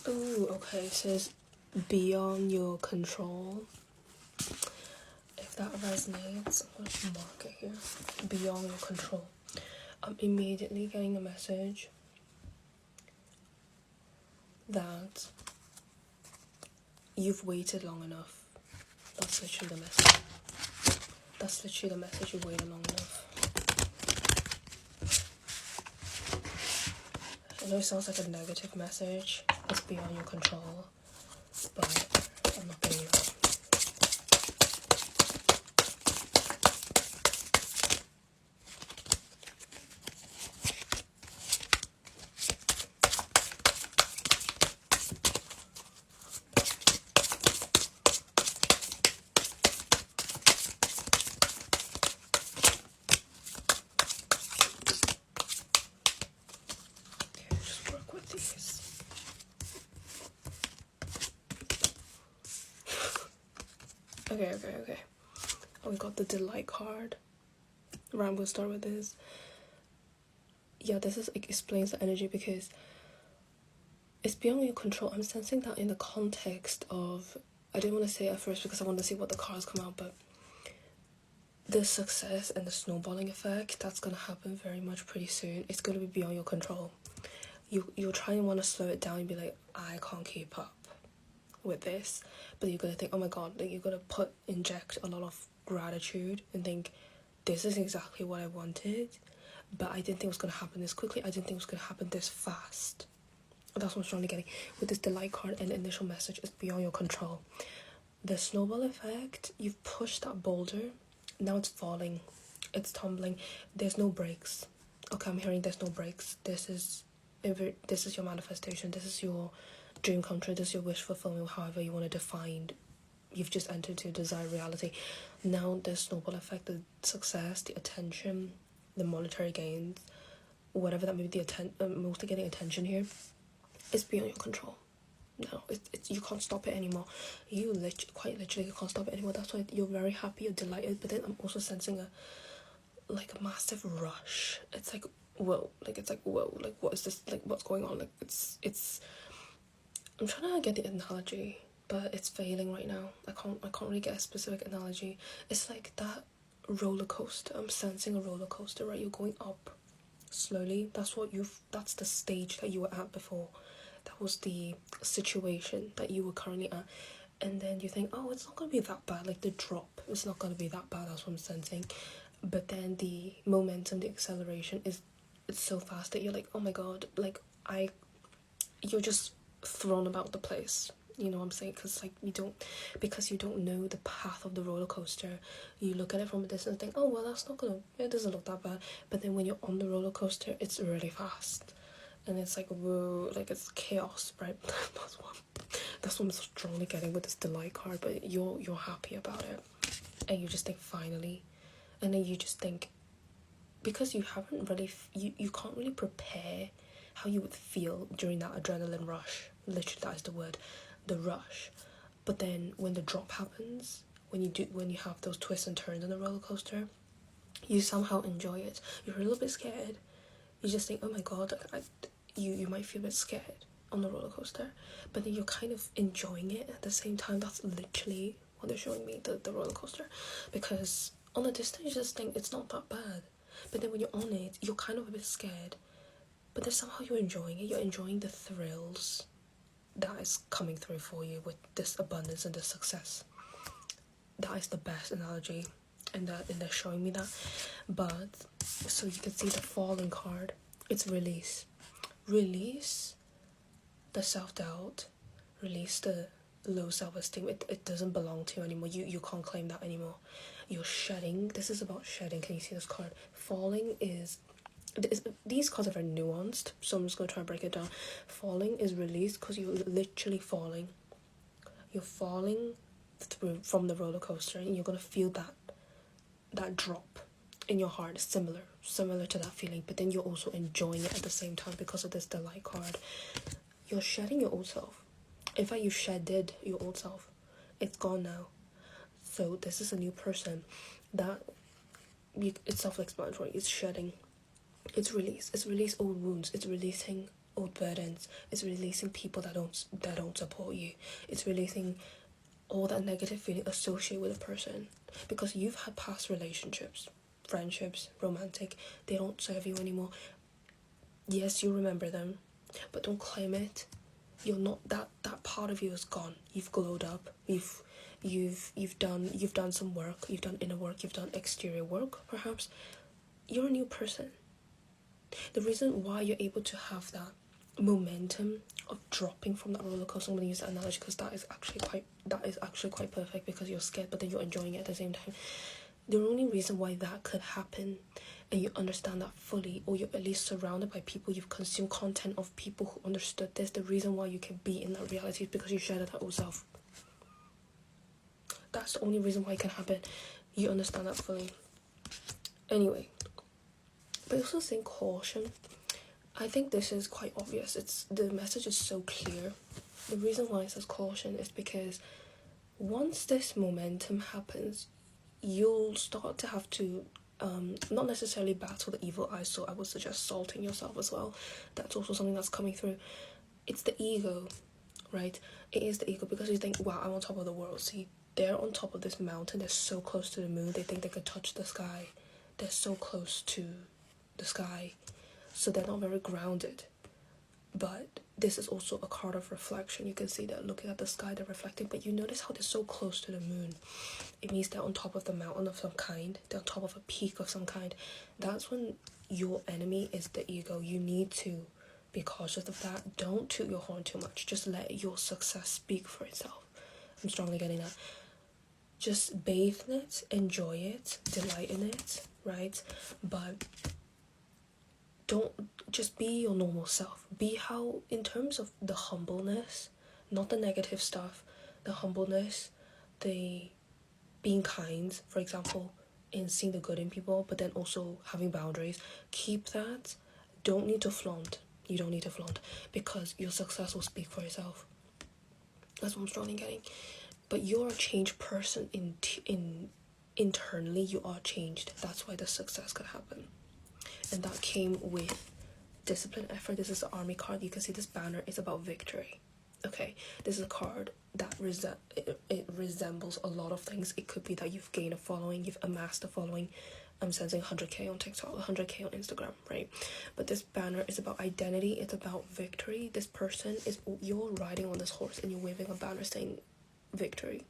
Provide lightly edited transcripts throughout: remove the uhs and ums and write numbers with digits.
Ooh, okay, it says beyond your control. If that resonates, I'm gonna mark it here. Beyond your control. I'm immediately getting a message that you've waited long enough. That's literally the message. That's literally the message. You've waited long enough. I know it sounds like a negative message. It's beyond your control, but I'm not getting that. Okay, just work with these. Okay. Oh, we got the delight card. Right, I'm gonna start with this. Yeah, it explains the energy because it's beyond your control. I'm sensing that in the context of, I didn't want to say it at first because I wanted to see what the cards come out, but the success and the snowballing effect that's gonna happen very much pretty soon. It's gonna be beyond your control. You'll try and want to slow it down and be like, I can't keep up with this, but you're gonna think, oh my god, like you're gonna inject a lot of gratitude and think, this is exactly what I wanted, but I didn't think it was gonna happen this quickly. I didn't think it was gonna happen this fast. That's what I'm strongly getting with this delight card, and the initial message is beyond your control. The snowball effect, you've pushed that boulder, now it's falling, it's tumbling, there's no breaks. Okay, I'm hearing there's no breaks. This is your manifestation, this is your dream come true, this is your wish fulfillment, however you want to define. You've just entered into desired reality. Now the snowball effect, the success, the attention, the monetary gains, whatever that may be, mostly getting attention here, is beyond your control. No, it's you can't stop it anymore. You quite literally can't stop it anymore. That's why you're very happy, you're delighted, but then I'm also sensing a massive rush. It's like whoa, like what is this, like what's going on? Like it's I'm trying to get the analogy, but it's failing right now. I can't really get a specific analogy. It's like that roller coaster. I'm sensing a roller coaster, right? You're going up slowly. That's the stage that you were at before. That was the situation that you were currently at. And then you think, oh, it's not gonna be that bad. Like the drop, it's not gonna be that bad. That's what I'm sensing. But then the momentum, the acceleration it's so fast that you're like, oh my god, like you're just thrown about the place. You know what I'm saying? Because you don't know the path of the roller coaster. You look at it from a distance and think, oh well, it doesn't look that bad. But then when you're on the roller coaster, it's really fast, and it's like whoa, like it's chaos, right? that's what I'm strongly getting with this delight card. But you're happy about it, and you just think finally, and then you just think, because you haven't really you can't really prepare how you would feel during that adrenaline rush. Literally, that is the word, the rush. But then when the drop happens, when you have those twists and turns in the roller coaster, you somehow enjoy it. You're a little bit scared. You just think, oh my god, you might feel a bit scared on the roller coaster, but then you're kind of enjoying it at the same time. That's literally what they're showing me, the roller coaster. Because on the distance, you just think it's not that bad, but then when you're on it, you're kind of a bit scared. But then somehow you're enjoying it. You're enjoying the thrills that is coming through for you with this abundance and this success. That is the best analogy, and they're showing me that. But so you can see the falling card. It's release the self-doubt, release the low self-esteem. It doesn't belong to you anymore. You can't claim that anymore. You're shedding. This is about shedding. Can you see this card? Falling is, these cards are very nuanced, so I'm just going to try and break it down. Falling is release because you're literally falling. You're falling through from the roller coaster, and you're going to feel that drop in your heart, similar to that feeling, but then you're also enjoying it at the same time because of this delight card. You're shedding your old self. In fact, you shedded your old self. It's gone now. So this is a new person. It's self-explanatory. It's shedding. It's release. It's release old wounds. It's releasing old burdens. It's releasing people that don't support you. It's releasing all that negative feeling associated with a person, because you've had past relationships, friendships, romantic. They don't serve you anymore. Yes, you remember them, but don't claim it. You're not that part of you is gone. You've glowed up. You've done some work. You've done inner work. You've done exterior work. Perhaps you're a new person. The reason why you're able to have that momentum of dropping from that roller coaster, I'm going to use that analogy because that is actually quite perfect, because you're scared but then you're enjoying it at the same time. The only reason why that could happen, and you understand that fully, or you're at least surrounded by people, you've consumed content of people who understood this, the reason why you can be in that reality is because you shared that old self. That's the only reason why it can happen. You understand that fully. Anyway, but also saying caution, I think this is quite obvious. The message is so clear. The reason why it says caution is because once this momentum happens, you'll start to have to not necessarily battle the evil eye, so I would suggest salting yourself as well. That's also something that's coming through. It's the ego, right? It is the ego, because you think, wow, I'm on top of the world. See, they're on top of this mountain, they're so close to the moon, they think they could touch the sky. They're so close to the sky, so they're not very grounded. But this is also a card of reflection. You can see that looking at the sky, they're reflecting, but you notice how they're so close to the moon. It means they're on top of the mountain of some kind. They're on top of a peak of some kind. That's when your enemy is the ego. You need to be cautious of that. Don't toot your horn too much. Just let your success speak for itself. I'm strongly getting that. Just bathe in it, enjoy it, delight in it, right? But don't just be your normal self. Be how, in terms of the humbleness, not the negative stuff, the humbleness, the being kind, for example, in seeing the good in people, but then also having boundaries. Keep that. Don't need to flaunt. You don't need to flaunt, because your success will speak for itself. That's what I'm strongly getting. But you're a changed person internally. You are changed. That's why the success could happen. And that came with discipline, effort. This is the army card. You can see this banner is about victory. Okay, this is a card that it resembles a lot of things. It could be that you've gained a following, you've amassed a following. I'm sensing 100k on TikTok, 100k on Instagram, right? But this banner is about identity. It's about victory. This person is, you're riding on this horse and you're waving a banner saying victory.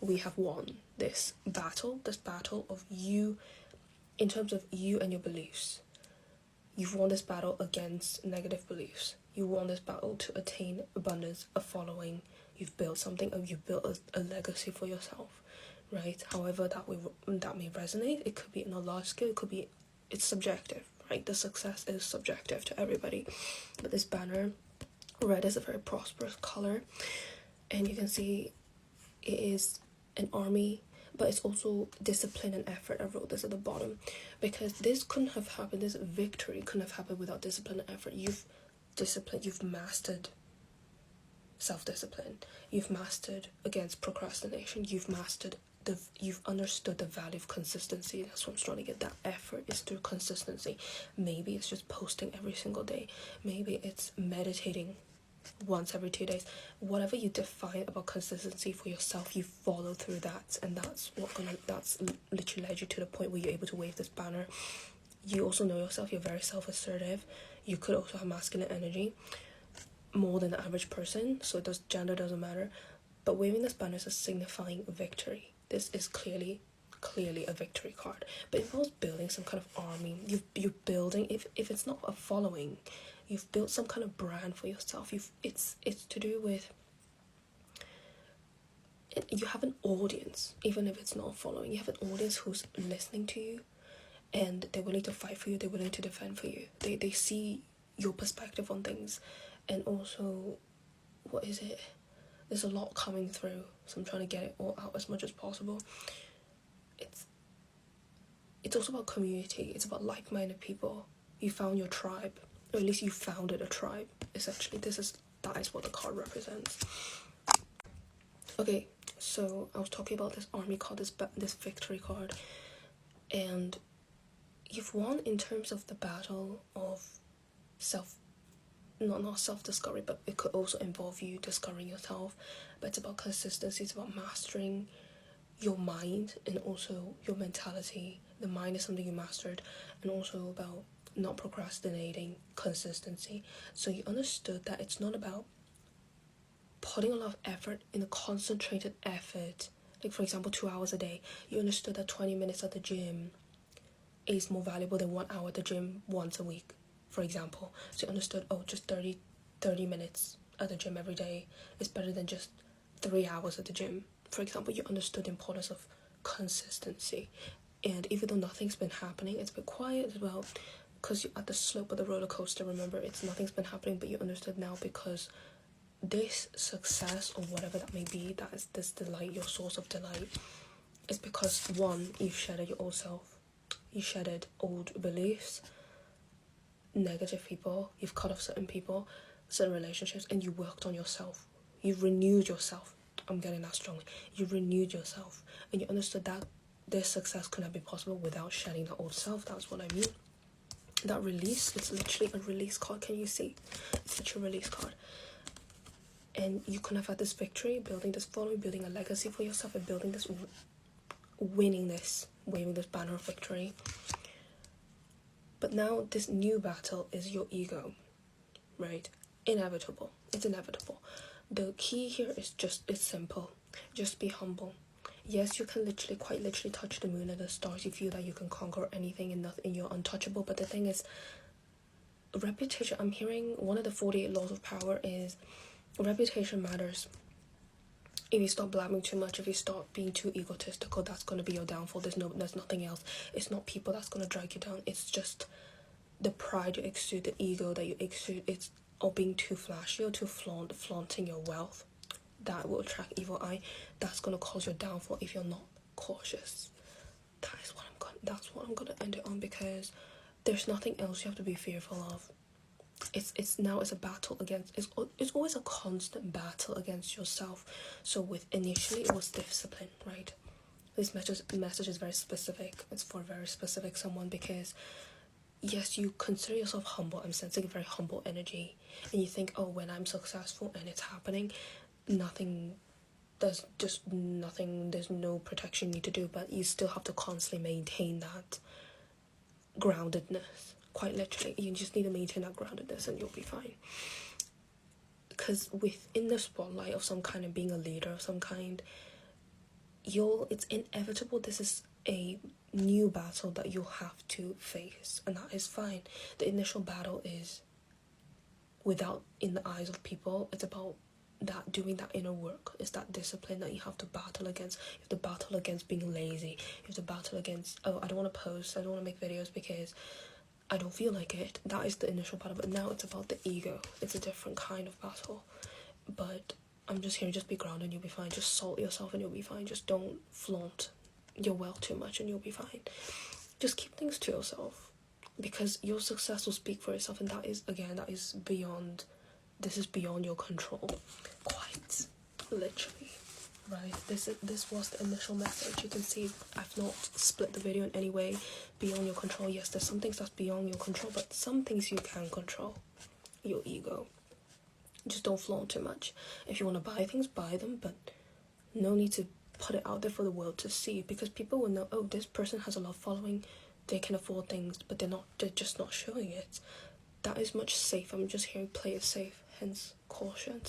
We have won this battle of you, in terms of you and your beliefs. You've won this battle against negative beliefs. You won this battle to attain abundance, a following. You've built something, or you've built a legacy for yourself, right? However that may resonate. It could be on a large scale. It's subjective, right? The success is subjective to everybody. But this banner, red is a very prosperous color, and you can see it is an army, but it's also discipline and effort. I wrote this at the bottom because this couldn't have happened. This victory couldn't have happened without discipline and effort. You've mastered self-discipline. You've mastered against procrastination. You've understood the value of consistency. That's what I'm trying to get. That effort is through consistency. Maybe it's just posting every single day. Maybe it's meditating once every 2 days. Whatever you define about consistency for yourself, you follow through that, and that's literally led you to the point where you're able to wave this banner. You also know yourself. You're very self-assertive. You could also have masculine energy more than the average person, so gender doesn't matter. But waving this banner is signifying victory. This is clearly a victory card, but it involves building some kind of army. You're building, if it's not a following, you've built some kind of brand for yourself. It's to do with, you have an audience. Even if it's not a following, you have an audience who's listening to you, and they're willing to fight for you. They're willing to defend for you. They see your perspective on things. And also, what is it? There's a lot coming through, so I'm trying to get it all out as much as possible. It's also about community. It's about like-minded people. You found your tribe, or at least you founded a tribe. Essentially, that is what the card represents. Okay, so I was talking about this army card, this victory card, and you've won in terms of the battle of not self-discovery, but it could also involve you discovering yourself. But it's about consistency, it's about mastering your mind and also your mentality. The mind is something you mastered, and also about not procrastinating, consistency. So you understood that it's not about putting a lot of effort in a concentrated effort, like for example 2 hours a day. You understood that 20 minutes at the gym is more valuable than 1 hour at the gym once a week, for example. So you understood, oh, just 30 minutes at the gym every day is better than just 3 hours at the gym, for example. You understood the importance of consistency. And even though nothing's been happening, it's been quiet as well, because you're at the slope of the roller coaster. Remember, it's nothing's been happening, but you understood now, because this success or whatever that may be, that is this delight, your source of delight, is because one, you've shedded your old self, you shedded old beliefs, negative people, you've cut off certain people, certain relationships, and you worked on yourself. You've renewed yourself. I'm getting that strongly. You renewed yourself, and you understood that this success could not be possible without shedding that old self. That's what I mean. That release, it's literally a release card. Can you see? It's such a release card. And you could have had this victory, building this following, building a legacy for yourself, and building this, winning this, waving this banner of victory. But now this new battle is your ego, right? Inevitable. It's inevitable. The key here is it's simple. Just be humble. Yes, you can quite literally touch the moon and the stars. You feel that you can conquer anything and nothing, you're untouchable. But the thing is, reputation, I'm hearing one of the 48 laws of power is reputation matters. If you stop blabbing too much, if you stop being too egotistical, that's going to be your downfall. There's nothing else. It's not people that's going to drag you down. It's just the pride you exude, the ego that you exude. It's or being too flashy or too flaunting your wealth. That will attract evil eye. That's going to cause your downfall if you're not cautious. That's what I'm going to end it on, because there's nothing else you have to be fearful of. It's a battle against, it's always a constant battle against yourself. So with initially it was discipline, right? This message is very specific. It's for a very specific someone, because yes, you consider yourself humble. I'm sensing a very humble energy, and you think, oh, when I'm successful and it's happening, there's no protection you need to do, but you still have to constantly maintain that groundedness. Quite literally, you just need to maintain that groundedness and you'll be fine. Because within the spotlight of some kind, of being a leader of some kind, it's inevitable. This is a new battle that you'll have to face, and that is fine. The initial battle is without in the eyes of people. It's about that doing that inner work. It's that discipline that you have to battle against. You have to battle against being lazy. You have to battle against, oh, I don't want to post, I don't want to make videos because I don't feel like it. That is the initial battle. But now it's about the ego. It's a different kind of battle. But I'm just here, just be grounded and you'll be fine. Just salt yourself and you'll be fine. Just don't flaunt your wealth too much and you'll be fine. Just keep things to yourself, because your success will speak for itself, and that is beyond your control. Quite literally. Right, this was the initial message. You can see I've not split the video in any way. Beyond your control, yes, there's some things that's beyond your control, but some things you can control. Your ego. Just don't flaunt too much. If you want to buy things, buy them, but no need to put it out there for the world to see, because people will know, oh, this person has a lot of following, they can afford things, but they're just not showing it. That is much safer. I'm just here to play it safe, hence caution.